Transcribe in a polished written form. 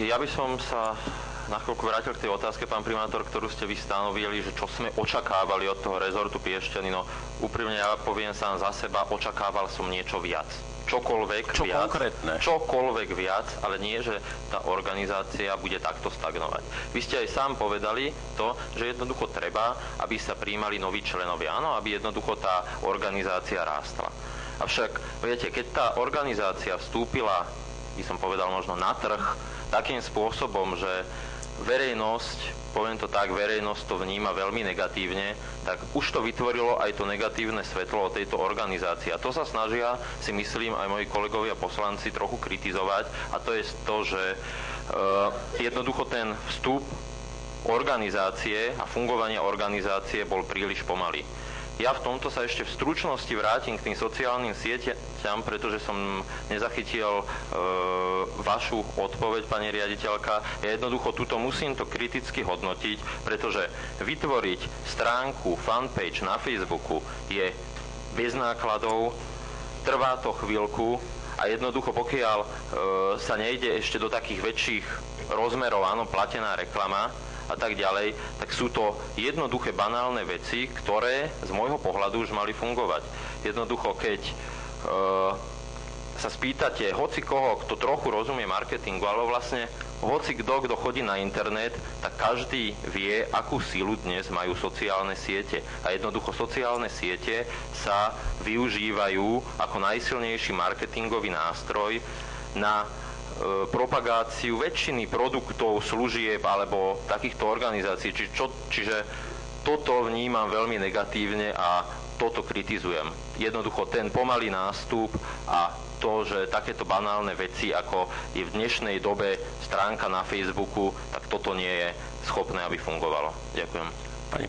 Ja by som sa na chvíľku vrátil k tej otázke, pán primátor, ktorú ste vy stanovili, že čo sme očakávali od toho rezortu Piešťany. No úprimne ja poviem sám za seba, očakával som niečo viac. Čokoľvek viac. Konkrétne? Čokoľvek viac, ale nie, že tá organizácia bude takto stagnovať. Vy ste aj sám povedali to, že jednoducho treba, aby sa prijímali noví členovia. Áno, aby jednoducho tá organizácia rástla. Avšak, viete, keď tá organizácia vstúpila, by som povedal možno na trh, takým spôsobom, že verejnosť, poviem to tak, verejnosť to vníma veľmi negatívne, tak už to vytvorilo aj to negatívne svetlo o tejto organizácii. A to sa snažia, si myslím, aj moji kolegovia poslanci trochu kritizovať. A to je to, že jednoducho ten vstup organizácie a fungovania organizácie bol príliš pomalý. Ja v tomto sa ešte v stručnosti vrátim k tým sociálnym sieťam, pretože som nezachytil vašu odpoveď, pani riaditeľka. Ja jednoducho túto musím to kriticky hodnotiť, pretože vytvoriť stránku, fanpage na Facebooku je bez nákladov, trvá to chvíľku a jednoducho pokiaľ sa nejde ešte do takých väčších rozmerov, áno, platená reklama, a tak ďalej, tak sú to jednoduché banálne veci, ktoré z môjho pohľadu už mali fungovať. Jednoducho, keď sa spýtate hoci koho, kto trochu rozumie marketingu, ale vlastne hoci kto chodí na internet, tak každý vie, akú silu dnes majú sociálne siete. A jednoducho sociálne siete sa využívajú ako najsilnejší marketingový nástroj na propagáciu väčšiny produktov, služieb alebo takýchto organizácií. Čiže toto vnímam veľmi negatívne a toto kritizujem. Jednoducho ten pomalý nástup a to, že takéto banálne veci, ako je v dnešnej dobe stránka na Facebooku, tak toto nie je schopné, aby fungovalo. Ďakujem. Pani